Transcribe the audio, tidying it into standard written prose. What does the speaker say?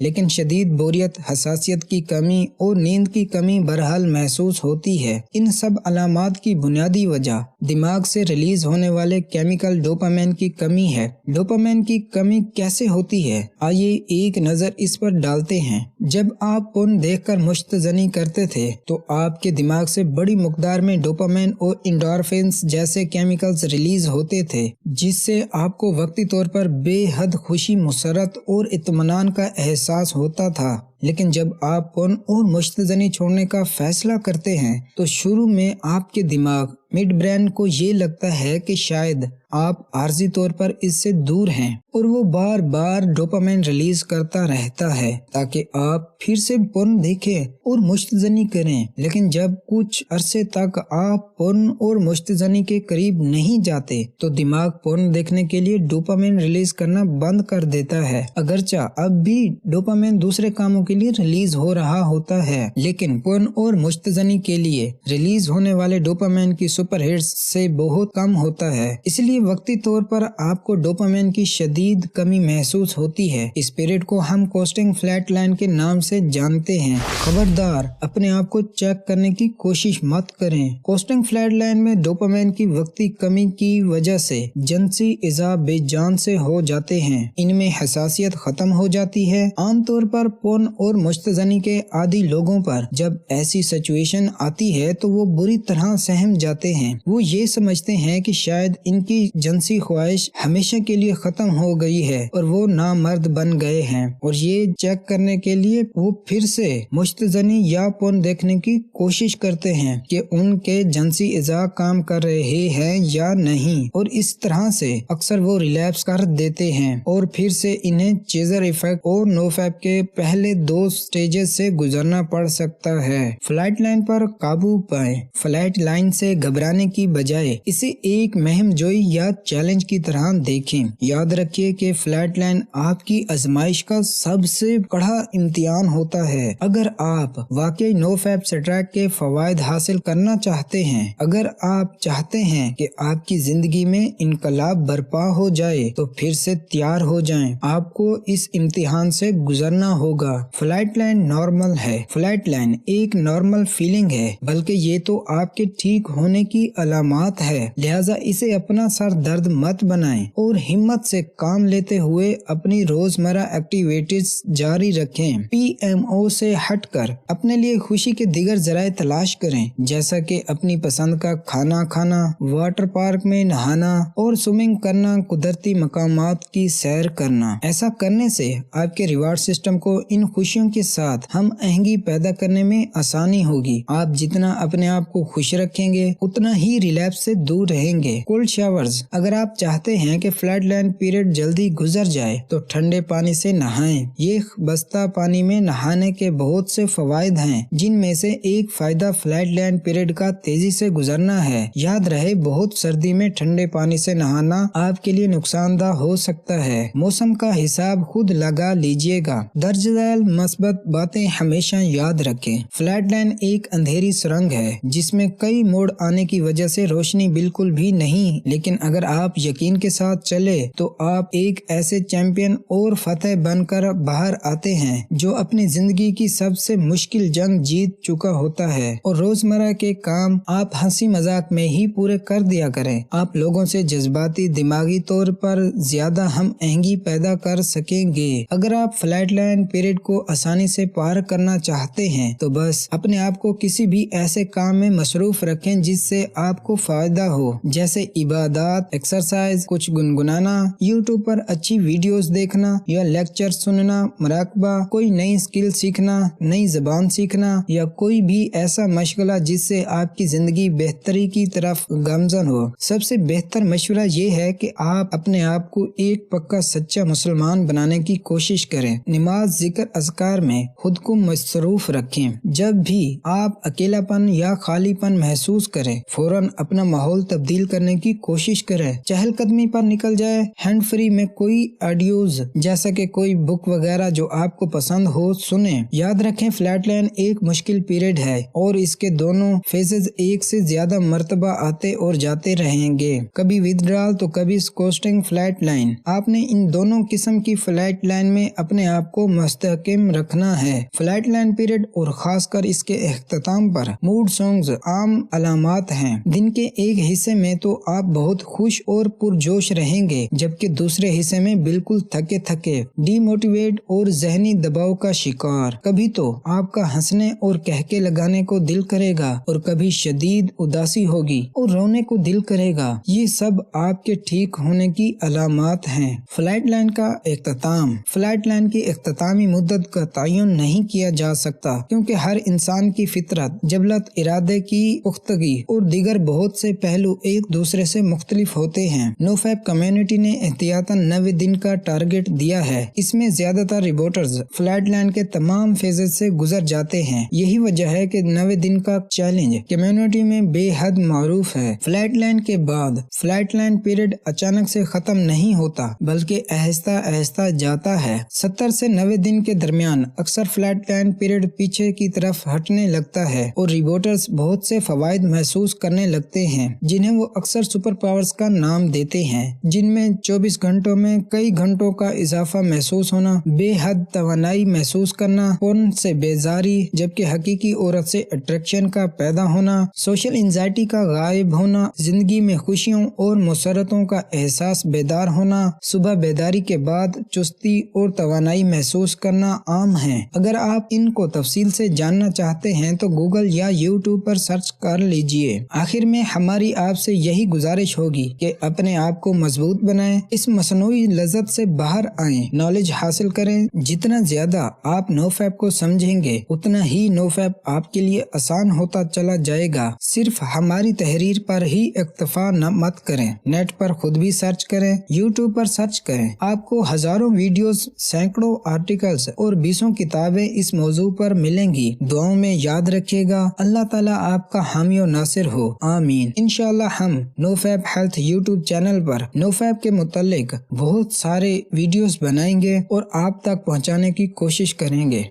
لیکن شدید بوریت، حساسیت کی کمی اور نیند کی کمی بہرحال محسوس ہوتی ہے۔ ان سب علامات کی بنیادی وجہ دماغ سے ریلیز ہونے والے کیمیکل ڈوپامین کی کمی ہے۔ ڈوپامین کی کمی کیسے ہوتی ہے؟ آئیے ایک نظر اس پر ڈالتے ہیں۔ جب آپ پورن دیکھ کر مشتزنی کرتے تھے تو آپ کے دماغ سے بڑی مقدار میں ڈوپامین اور انڈورفنز جیسے کیمیکلز ریلیز ہوتے تھے، جس سے آپ کو وقتی طور پر بے حد خوشی، مسرت اور اطمینان کا احساس ہوتا تھا۔ لیکن جب آپ پورن اور مشتزنی چھوڑنے کا فیصلہ کرتے ہیں تو شروع میں آپ کے دماغ مڈ برین کو یہ لگتا ہے کہ شاید آپ عارضی طور پر اس سے دور ہیں، اور وہ بار بار ڈوپامین ریلیز کرتا رہتا ہے تاکہ آپ پھر سے پورن دیکھیں اور مشتزنی کریں۔ لیکن جب کچھ عرصے تک آپ پورن اور مشتزنی کے قریب نہیں جاتے تو دماغ پورن دیکھنے کے لیے ڈوپامین ریلیز کرنا بند کر دیتا ہے۔ اگرچہ اب بھی ڈوپامین دوسرے کاموں کے لیے ریلیز ہو رہا ہوتا ہے، لیکن پورن اور مشتزنی کے لیے ریلیز ہونے والے ڈوپامین کی سپر ہٹس سے بہت کم ہوتا ہے۔ اس لیے وقتی طور پر آپ کو ڈوپامین کی شدید کمی محسوس ہوتی ہے۔ اس پیریڈ کو ہم کوسٹنگ فلیٹ لائن کے نام سے جانتے ہیں۔ خبردار، اپنے آپ کو چیک کرنے کی کوشش مت کریں۔ کوسٹنگ فلیٹ لائن میں ڈوپامین کی وقتی کمی کی وجہ سے جنسی اعضاء بے جان سے ہو جاتے ہیں، ان میں حساسیت ختم ہو جاتی ہے۔ عام طور پر پورن اور مشتزنی کے عادی لوگوں پر جب ایسی سچویشن آتی ہے تو وہ بری طرح سہم جاتے ہیں۔ وہ یہ سمجھتے ہیں کہ شاید ان کی جنسی خواہش ہمیشہ کے لیے ختم ہو گئی ہے اور وہ نامرد بن گئے ہیں، اور یہ چیک کرنے کے لیے وہ پھر سے مشتزنی یا پورن دیکھنے کی کوشش کرتے ہیں کہ ان کے جنسی اعضاء کام کر رہے ہیں یا نہیں، اور اس طرح سے اکثر وہ ریلیپس کر دیتے ہیں اور پھر سے انہیں چیزر ایفیکٹ اور نو فیپ کے پہلے 2 سٹیجز سے گزرنا پڑ سکتا ہے۔ فلیٹ لائن پر قابو پائیں۔ فلیٹ لائن سے گھبرانے کی بجائے اسے ایک مہم جوئی یا چیلنج کی طرح دیکھیں۔ یاد رکھیے کہ فلیٹ لائن آپ کی آزمائش کا سب سے کڑا امتحان ہوتا ہے۔ اگر آپ واقعی نو فیپ سٹریک کے فوائد حاصل کرنا چاہتے ہیں، اگر آپ چاہتے ہیں کہ آپ کی زندگی میں انقلاب برپا ہو جائے تو پھر سے تیار ہو جائیں۔ آپ کو اس امتحان سے گزرنا ہوگا۔ فلیٹ لائن نارمل ہے۔ فلیٹ لائن ایک نارمل فیلنگ ہے، بلکہ یہ تو آپ کے ٹھیک ہونے کی علامات ہے، لہٰذا اسے اپنا سر درد مت بنائیں اور ہمت سے کام لیتے ہوئے اپنی روزمرہ ایکٹیویٹیز جاری رکھیں۔ پی ایم او سے ہٹ کر اپنے لیے خوشی کے دیگر ذرائع تلاش کریں، جیسا کہ اپنی پسند کا کھانا کھانا، واٹر پارک میں نہانا اور سوئمنگ کرنا، قدرتی مقامات کی سیر کرنا۔ ایسا کرنے سے آپ کے ریوارڈ سسٹم کو ان خوشیوں کے ساتھ ہم آہنگی پیدا کرنے میں آسانی ہوگی۔ آپ جتنا اپنے آپ کو خوش رکھیں گے اتنا ہی ریلیپس سے دور رہیں گے۔ کولڈ شاورز، اگر آپ چاہتے ہیں کہ فلیٹ لائن پیریڈ جلدی گزر جائے تو ٹھنڈے پانی سے نہائیں۔ یہ بستہ پانی میں نہانے کے بہت سے فوائد ہیں، جن میں سے ایک فائدہ فلیٹ لائن پیریڈ کا تیزی سے گزرنا ہے۔ یاد رہے، بہت سردی میں ٹھنڈے پانی سے نہانا آپ کے لیے نقصان دہ ہو سکتا ہے۔ موسم کا حساب خود لگا لیجئے گا۔ درج ذیل مثبت باتیں ہمیشہ یاد رکھیں۔ فلیٹ لائن ایک اندھیری سرنگ ہے جس میں کئی موڑ آنے کی وجہ سے روشنی بالکل بھی نہیں، لیکن اگر آپ یقین کے ساتھ چلے تو آپ ایک ایسے چیمپئن اور فتح بن کر باہر آتے ہیں جو اپنی زندگی کی سب سے مشکل جنگ جیت چکا ہوتا ہے، اور روزمرہ کے کام آپ ہنسی مذاق میں ہی پورے کر دیا کریں۔ آپ لوگوں سے جذباتی، دماغی طور پر زیادہ ہم آہنگی پیدا کر سکیں گے۔ اگر آپ فلیٹ لائن پیریڈ کو آسانی سے پار کرنا چاہتے ہیں تو بس اپنے آپ کو کسی بھی ایسے کام میں مصروف رکھیں جس سے آپ کو فائدہ ہو، جیسے عبادات، ایکسرسائز، کچھ گنگنانا، یوٹیوب پر اچھی ویڈیوز دیکھنا یا لیکچر سننا، مراقبہ، کوئی نئی اسکل سیکھنا، نئی زبان سیکھنا، یا کوئی بھی ایسا مشغلہ جس سے آپ کی زندگی بہتری کی طرف گامزن ہو۔ سب سے بہتر مشورہ یہ ہے کہ آپ اپنے آپ کو ایک پکا سچا مسلمان بنانے کی کوشش کریں۔ نماز، ذکر، اذکار اذکار میں خود کو مصروف رکھیں۔ جب بھی آپ اکیلا پن یا خالی پن محسوس کریں فوراً اپنا ماحول تبدیل کرنے کی کوشش کریں۔ چہل قدمی پر نکل جائے، ہینڈ فری میں کوئی آڈیوز جیسا کہ کوئی بک وغیرہ جو آپ کو پسند ہو سنیں۔ یاد رکھیں فلیٹ لائن ایک مشکل پیریڈ ہے اور اس کے دونوں فیزز ایک سے زیادہ مرتبہ آتے اور جاتے رہیں گے، کبھی ودرال تو کبھی کوسٹنگ فلیٹ لائن۔ آپ نے ان دونوں قسم کی فلیٹ لائن میں اپنے آپ کو مستحکم رکھنا ہے۔ فلیٹ لائن پیریڈ اور خاص کر اس کے اختتام پر موڈ سوئنگز عام علامات ہیں۔ دن کے ایک حصے میں تو آپ بہت خوش اور پرجوش رہیں گے جبکہ دوسرے حصے میں بالکل تھکے ڈی موٹیویٹ اور ذہنی دباؤ کا شکار۔ کبھی تو آپ کا ہنسنے اور کہکے لگانے کو دل کرے گا اور کبھی شدید اداسی ہوگی اور رونے کو دل کرے گا۔ یہ سب آپ کے ٹھیک ہونے کی علامات ہیں۔ فلیٹ لائن کا اختتام۔ فلیٹ لائن کی اختتامی مدت کا تعین نہیں کیا جا سکتا کیونکہ ہر انسان کی فطرت، جبلت، ارادے کی پختگی اور دیگر بہت سے پہلو ایک دوسرے سے مختلف ہوتے ہیں۔ نو فیب کمیونٹی نے احتیاطاً 90 دن کا ٹارگٹ دیا ہے۔ اس میں زیادہ تر رپورٹرز فلیٹ لائن کے تمام فیزز سے گزر جاتے ہیں۔ یہی وجہ ہے کہ 90 دن کا چیلنج کمیونٹی میں بے حد معروف ہے۔ فلیٹ لائن کے بعد فلیٹ لائن پیریڈ اچانک سے ختم نہیں ہوتا بلکہ آہستہ آہستہ جاتا ہے۔ 70 سے 90 دن کے درمیان اکثر فلیٹ لائن پیریڈ پیچھے کی طرف ہٹنے لگتا ہے اور رپورٹرز بہت سے فوائد محسوس کرنے لگتے ہیں جنہیں وہ اکثر سپر پاورز کا نام دیتے ہیں، جن میں 24 گھنٹوں میں کئی گھنٹوں کا اضافہ محسوس ہونا، بے حد توانائی محسوس کرنا، پورن سے بیزاری جبکہ حقیقی عورت سے اٹریکشن کا پیدا ہونا، سوشل انزائٹی کا غائب ہونا، زندگی میں خوشیوں اور مسرتوں کا احساس بیدار ہونا، صبح بیداری کے بعد چستی اور توانائی محسوس کرنا عام ہیں۔ اگر آپ ان کو تفصیل سے جاننا چاہتے ہیں تو گوگل یا یوٹیوب پر سرچ کر لیجئے۔ آخر میں ہماری آپ سے یہی گزارش ہوگی کہ اپنے آپ کو مضبوط بنائیں، اس مصنوعی لذت سے باہر آئیں، نالج حاصل کریں۔ جتنا زیادہ آپ نو فیب کو سمجھیں گے اتنا ہی نو فیب آپ کے لیے آسان ہوتا چلا جائے گا۔ صرف ہماری تحریر پر ہی اکتفا مت کریں، نیٹ پر خود بھی سرچ کریں، یوٹیوب پر سرچ کریں۔ آپ کو ہزاروں ویڈیوز، سینکڑوں آرٹیکلز اور 20 کتابیں اس موضوع پر ملیں گی۔ دعاؤں میں یاد رکھیے گا۔ اللہ تعالیٰ آپ کا حامی و ناصر ہو، آمین۔ انشاءاللہ ہم نو فیب ہیلتھ یوٹیوب چینل پر نو فیب کے متعلق بہت سارے ویڈیوز بنائیں گے اور آپ تک پہنچانے کی کوشش کریں گے۔